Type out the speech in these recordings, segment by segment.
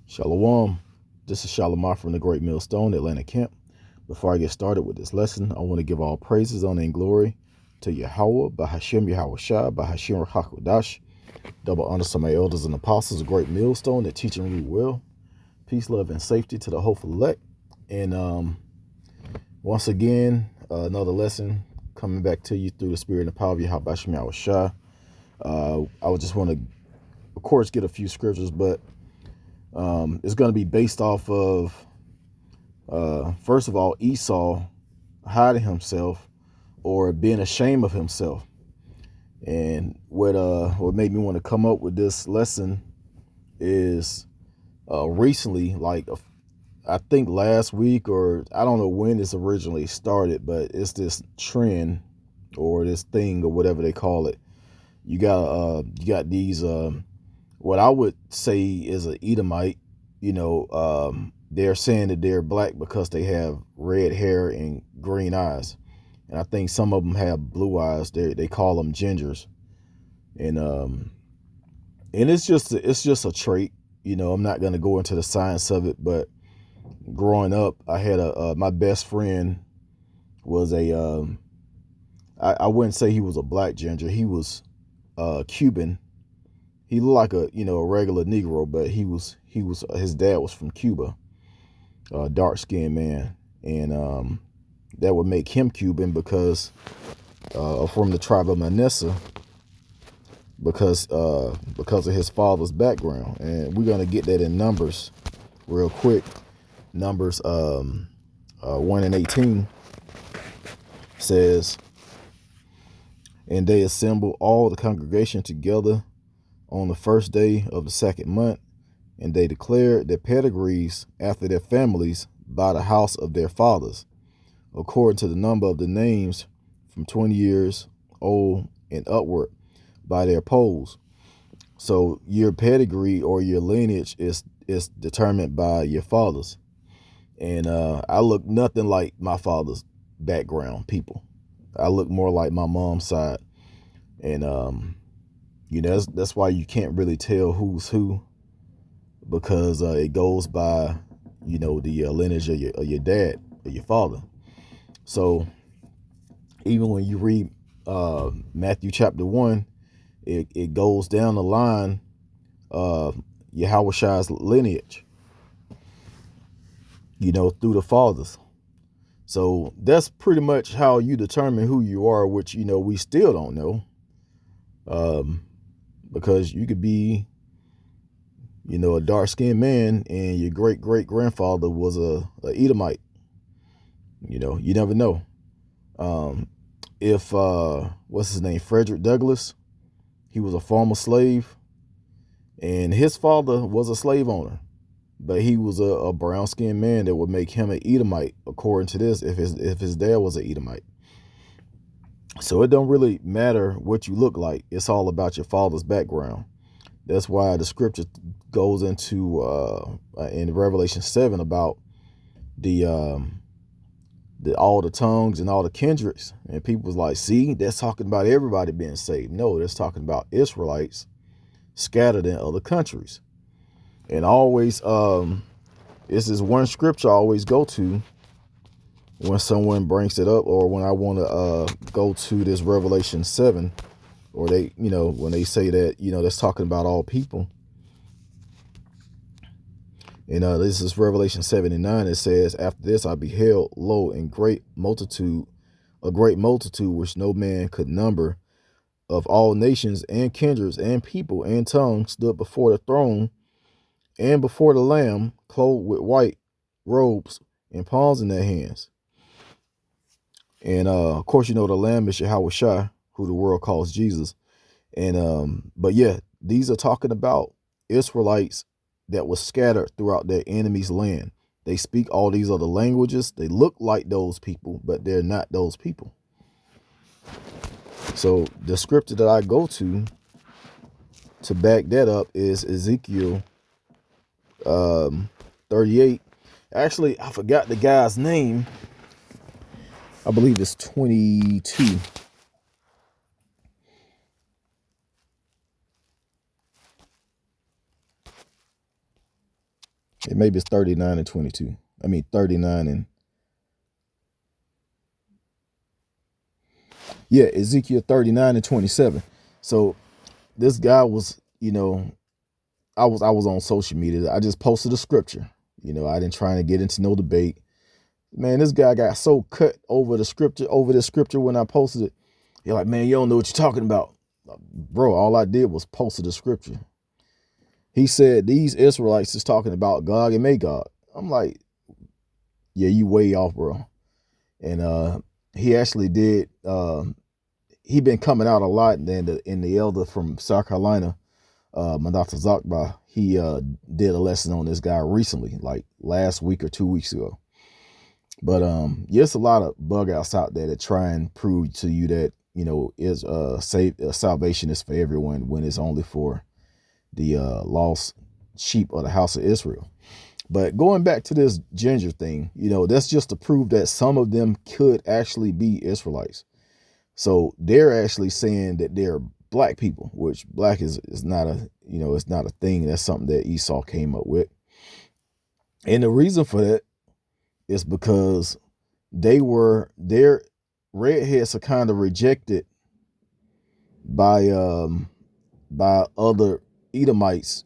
Shalom. This is Shalom from the Great Millstone, Atlanta Camp. Before I get started with this lesson, I want to give all praises, honor, and glory to Yahweh, Bahashem Yahweh Shai, Bahashem Hakodash. Double honors to my elders and apostles, a Great Millstone that teach and rule well. Peace, love, and safety to the hopeful elect. And once again, another lesson coming back to you through the spirit and the power of Yahweh Bahashem Yahweh Shai. I would just want to, of course, get a few scriptures, but it's going to be based off of, first of all, Esau hiding himself or being ashamed of himself. And what made me want to come up with this lesson is recently, like I think last week, or I don't know when this originally started, but it's this trend or this thing or whatever they call it. You got these what I would say is an Edomite. They're saying that they're black because they have red hair and green eyes, and I think some of them have blue eyes. They call them gingers, and it's just a trait. I'm not gonna go into the science of it, but growing up, I had my best friend was I wouldn't say he was a black ginger. He was Cuban. He looked like a regular Negro, but his dad was from Cuba, a dark skinned man, and that would make him Cuban because from the tribe of Manasseh, because of his father's background. And we're gonna get that in Numbers real quick. Numbers 1:18 says, "And they assembled all the congregation together on the first day of the second month, and they declared their pedigrees after their families by the house of their fathers, according to the number of the names from 20 years old and upward by their polls." So your pedigree or your lineage is determined by your fathers. And I look nothing like my father's background people. I look more like my mom's side. And that's why you can't really tell who's who, because it goes by the lineage of your dad or your father. So even when you read Matthew chapter 1, it goes down the line of Yahweh Shai's lineage, through the fathers. So that's pretty much how you determine who you are, which we still don't know. Because you could be, a dark-skinned man and your great-great-grandfather was a Edomite. You never know. If what's his name, Frederick Douglass, he was a former slave, and his father was a slave owner, but he was a brown-skinned man that would make him an Edomite, according to this, if his dad was an Edomite. So it don't really matter what you look like. It's all about your father's background. That's why the scripture goes into in Revelation 7 about the all the tongues and all the kindreds. And people was like, see, that's talking about everybody being saved. No, that's talking about Israelites scattered in other countries. And always, this is one scripture I always go to when someone brings it up, or when I want to go to this Revelation 7, or they, when they say that, that's talking about all people. And this is Revelation 7:9. It says, "After this I beheld, lo, and a great multitude which no man could number, of all nations and kindreds and people and tongues, stood before the throne and before the Lamb, clothed with white robes and palms in their hands." And of course, the Lamb is Yahweh Shai, who the world calls Jesus. And but yeah, these are talking about Israelites that was scattered throughout their enemy's land. They speak all these other languages. They look like those people, but they're not those people. So the scripture that I go to back that up is Ezekiel 38. Actually, I forgot the guy's name. I believe it's 22. Maybe it's 39 and 22. I mean 39 and yeah, Ezekiel 39 and 27. So this guy was, I was on social media. I just posted a scripture. I didn't try to get into no debate. Man, this guy got so cut over this scripture when I posted it. You're like, man, you don't know what you're talking about. Bro, all I did was posted the scripture. He said these Israelites is talking about Gog and Magog. I'm like, yeah, you way off, bro. And he actually did. He been coming out a lot. And then the elder from South Carolina, Manasseh Zakba, he did a lesson on this guy recently, like last week or 2 weeks ago. But there's a lot of bug outs out there that try and prove to you that is salvation is for everyone when it's only for the lost sheep of the house of Israel. But going back to this ginger thing, that's just to prove that some of them could actually be Israelites. So they're actually saying that they're black people, which black is not it's not a thing. That's something that Esau came up with. And the reason for that is because their redheads are kind of rejected by other Edomites,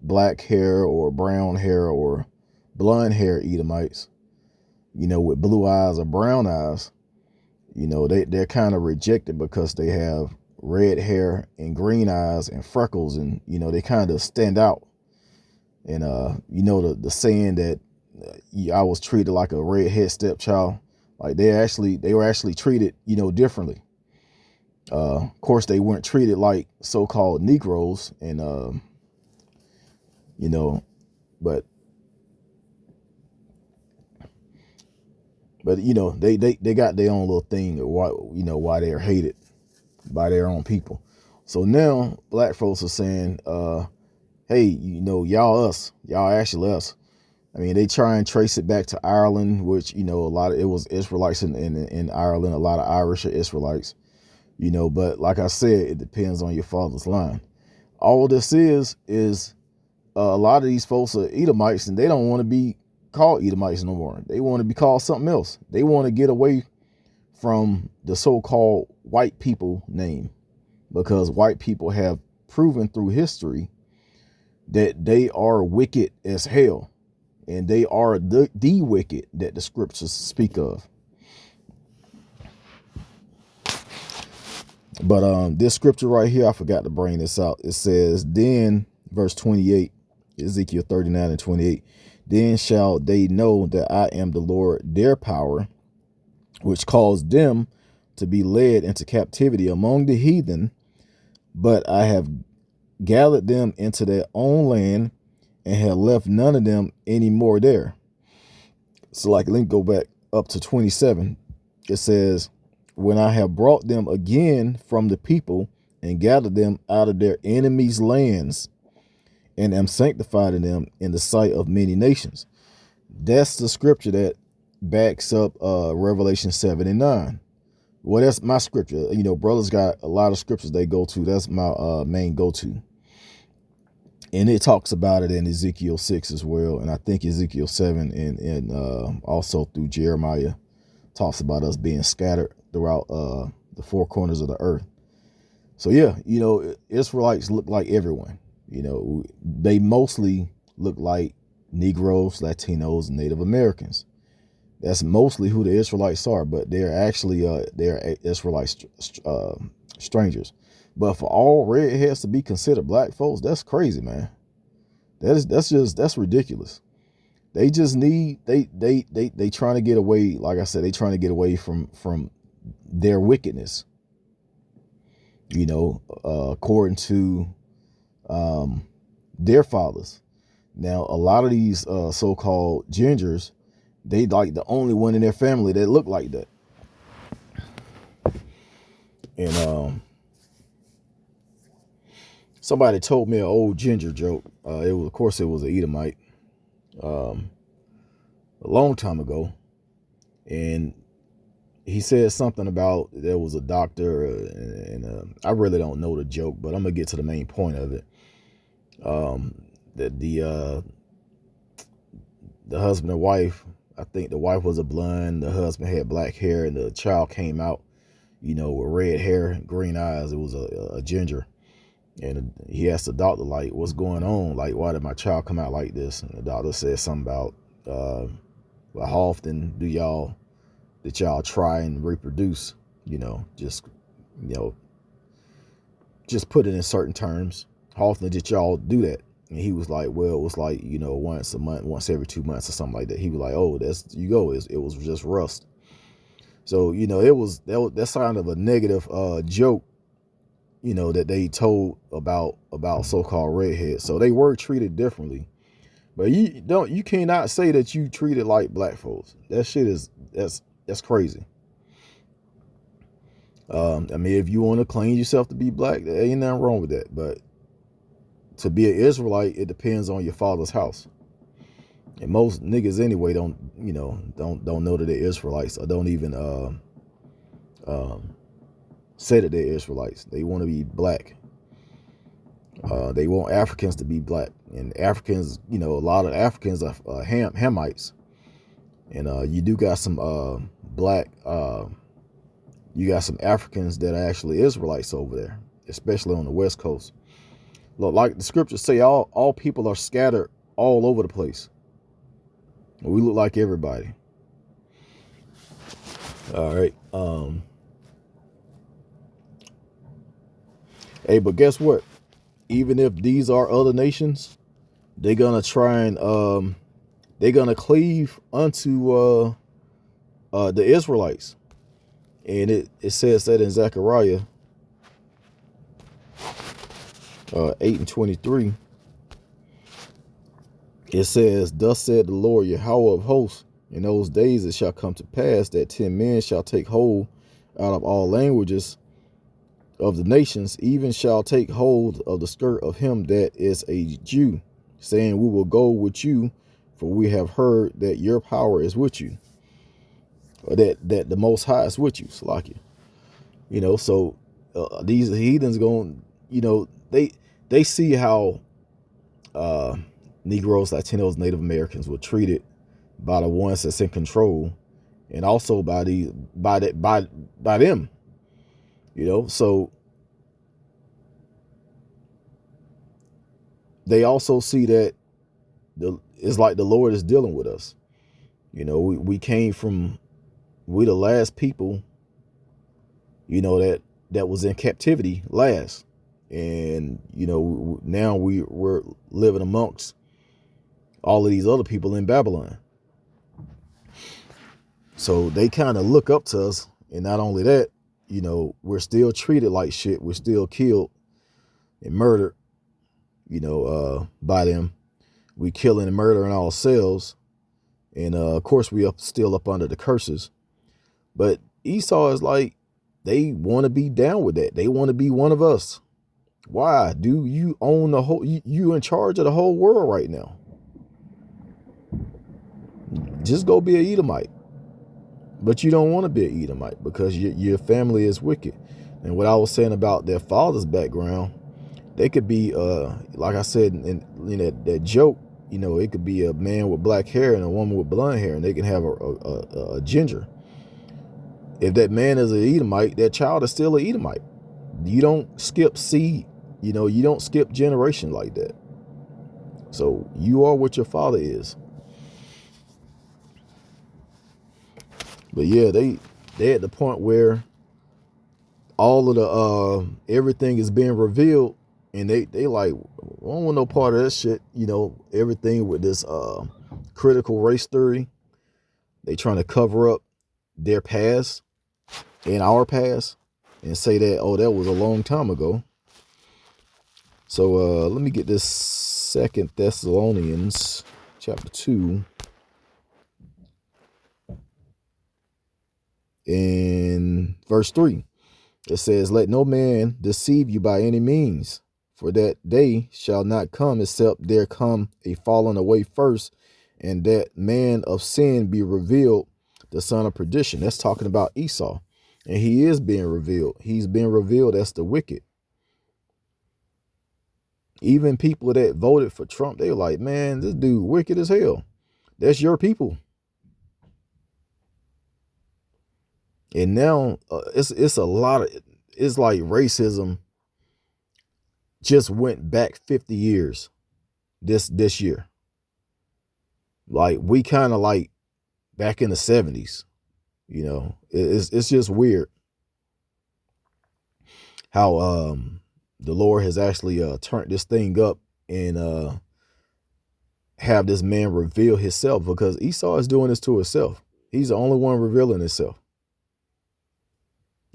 black hair or brown hair or blonde hair Edomites, with blue eyes or brown eyes. They're kind of rejected because they have red hair and green eyes and freckles, and they kind of stand out. And the saying that I was treated like a redhead stepchild, like they were actually treated differently. Of course, they weren't treated like so-called Negroes, and but they got their own little thing of why they're hated by their own people. So now black folks are saying, hey, y'all actually us. I mean, they try and trace it back to Ireland, which a lot of it was Israelites in Ireland. A lot of Irish are Israelites. But like I said, it depends on your father's line. All this is a lot of these folks are Edomites, and they don't want to be called Edomites no more. They want to be called something else. They want to get away from the so-called white people name, because white people have proven through history that they are wicked as hell, and they are the wicked that the scriptures speak of. But this scripture right here, I forgot to bring this out. It says, then, verse 28, Ezekiel 39 and 28, then shall they know that I am the Lord their power, which caused them to be led into captivity among the heathen, but I have gathered them into their own land and have left none of them any more there. So let me go back up to 27. It says, when I have brought them again from the people and gathered them out of their enemies' lands and am sanctifying them in the sight of many nations. That's the scripture that backs up Revelation 7 and 9. Well, that's my scripture. Brothers got a lot of scriptures they go to. That's my main go-to. And it talks about it in Ezekiel 6 as well. And I think Ezekiel 7 and also through Jeremiah talks about us being scattered throughout the four corners of the earth. So yeah, Israelites look like everyone. They mostly look like Negroes, Latinos, and Native Americans. That's mostly who the Israelites are, but they're actually they're Israelite strangers. But for all redheads to be considered black folks, that's crazy, man. That's ridiculous. They just need they trying to get away. Like I said, they trying to get away from their wickedness. According to their fathers. Now, a lot of these so-called gingers, they like the only one in their family that look like that. And somebody told me an old ginger joke. Of course, it was an Edomite a long time ago, and he said something about there was a doctor, and I really don't know the joke, but I'm gonna get to the main point of it. the husband and wife, I think the wife was a blonde, the husband had black hair, and the child came out, with red hair and green eyes. It was a ginger. And he asked the doctor, like, what's going on? Like, why did my child come out like this? And the doctor said something about, well, how often did y'all try and reproduce? Just, just put it in certain terms. How often did y'all do that? And he was like, well, it was like, once a month, once every 2 months or something like that. He was like, oh, you go. It was just rust. So, that sound of a negative joke, that they told about so-called redheads. So they were treated differently. But you cannot say that you treated like black folks. That shit that's crazy. I mean, if you want to claim yourself to be black, there ain't nothing wrong with that. But to be an Israelite, it depends on your father's house. And most niggas anyway don't know that they're Israelites, or don't even say that they're Israelites. They want to be black. They want Africans to be black, and Africans, a lot of Africans are Hamites, and you do got some black. You got some Africans that are actually Israelites over there, especially on the West Coast. Look, like the scriptures say, all people are scattered all over the place. We look like everybody. All right. Hey, but guess what? Even if these are other nations, they're gonna try and they're gonna cleave unto the Israelites. And it says that in Zechariah 8:23. It says, thus said the Lord Yahweh of hosts, in those days it shall come to pass that 10 men shall take hold out of all languages of the nations, even shall take hold of the skirt of him that is a Jew, saying, we will go with you, for we have heard that your power is with you, or that the Most High is with you, Salakia. So these heathens going, they see how Negroes, Latinos, Native Americans were treated by the ones that's in control, and also by them. So they also see that it's like the Lord is dealing with us. We came from, we the last people, that was in captivity last. And, now we're living amongst all of these other people in Babylon. So they kind of look up to us. And not only that, we're still treated like shit. We're still killed and murdered, by them. We killing and murdering ourselves. And of course, we still up under the curses. But Esau is like, they want to be down with that. They want to be one of us. Why? Do you own the whole, you in charge of the whole world right now? Just go be an Edomite. But you don't want to be an Edomite because your family is wicked. And what I was saying about their father's background, they could be, like I said in that joke, it could be a man with black hair and a woman with blonde hair, and they can have a ginger. If that man is an Edomite, that child is still an Edomite. You don't skip seed. You don't skip generation like that. So you are what your father is. But yeah, they at the point where all of the everything is being revealed, and they like, I don't want no part of that shit. Everything with this critical race theory. They trying to cover up their past and our past and say that, oh, that was a long time ago. So let me get this 2 Thessalonians chapter 2 in verse 3. It says, let no man deceive you by any means, for that day shall not come except there come a falling away first, and that man of sin be revealed, the son of perdition. That's talking about Esau. And he is being revealed. He's being revealed as the wicked. Even people that voted for Trump, they were like, man, this dude wicked as hell. That's your people. And now it's a lot of, it's like racism just went back 50 years this year. Like we kind of like back in the 70s, you know. It's just weird how the Lord has actually turned this thing up and have this man reveal himself, because Esau is doing this to himself. He's the only one revealing himself.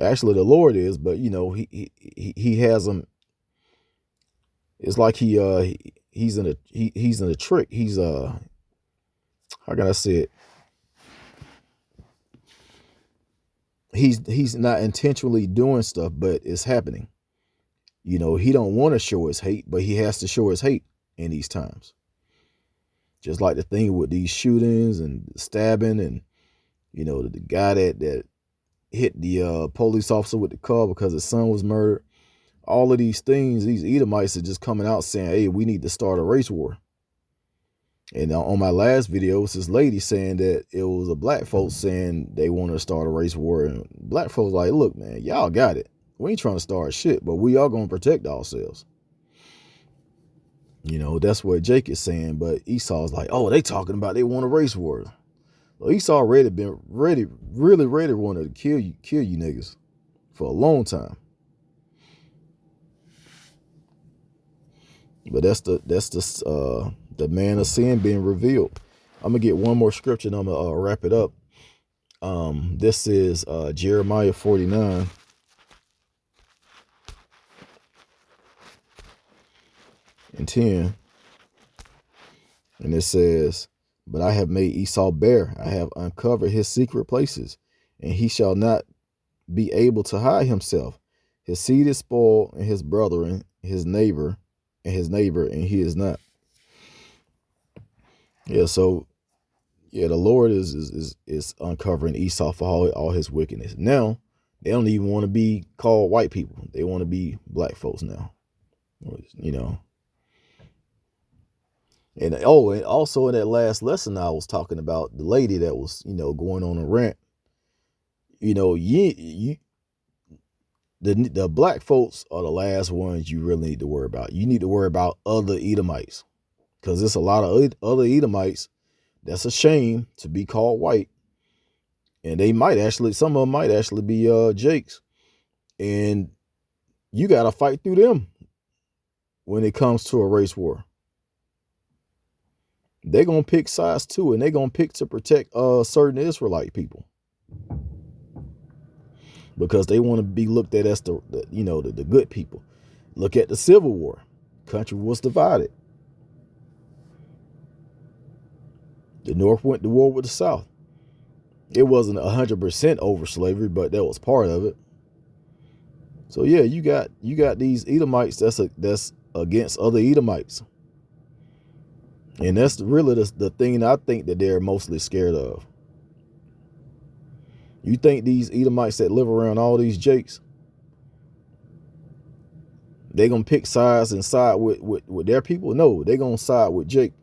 Actually, the Lord is, but you know, he has him. It's like he's in a trick. He's how can I say it? He's not intentionally doing stuff, but it's happening. You know, he don't want to show his hate, but he has to show his hate in these times. Just like the thing with these shootings and stabbing, and you know, the guy that hit the police officer with the car because his son was murdered. All of these things, these Edomites are just coming out saying, hey, we need to start a race war. And on my last video, it was this lady saying that it was a black folks saying they wanted to start a race war. And black folks like, look, man, y'all got it. We ain't trying to start shit, but we are going to protect ourselves. You know, that's what Jake is saying. But Esau's like, oh, they talking about they want a race war. Well, Esau already been really wanted to kill you niggas for a long time. But that's the man of sin being revealed. I'm gonna get one more scripture and I'm gonna wrap it up. This is Jeremiah 49 and 10, and it says, "But I have made Esau bare; I have uncovered his secret places, and he shall not be able to hide himself. His seed is spoiled, and his brethren, his neighbor, and he is not." Yeah, so yeah, the Lord is uncovering Esau for all his wickedness. Now they don't even want to be called white people; they want to be black folks now. You know. And and also in that last lesson, I was talking about the lady that was, you know, going on a rant. You know, the black folks are the last ones you really need to worry about. You need to worry about other Edomites, because there's a lot of other Edomites that's ashamed to be called white, and some of them might actually be Jakes, and you got to fight through them when it comes to a race war. They're gonna pick sides too, and they're gonna pick to protect certain Israelite people, because they want to be looked at as the good people. Look at the Civil War. Country was divided. The North went to war with the South. It wasn't 100% over slavery, but that was part of it. So yeah, you got these Edomites that's against other Edomites, and that's really the thing I think that they're mostly scared of. You think these Edomites that live around all these Jakes, they gonna pick sides and side with their people? No, they gonna side with Jake.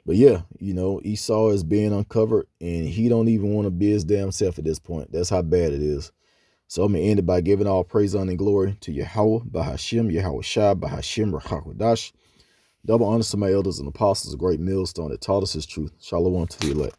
But yeah, you know, Esau is being uncovered, and he don't even want to be his damn self at this point. That's how bad it is. So I'm going to end it by giving all praise, honor, and glory to Yahweh, Bahashim, Yahweh Shai, Bahashim, Rachakodash. Double honors to my elders and apostles, a great millstone that taught us his truth. Shalom to the elect.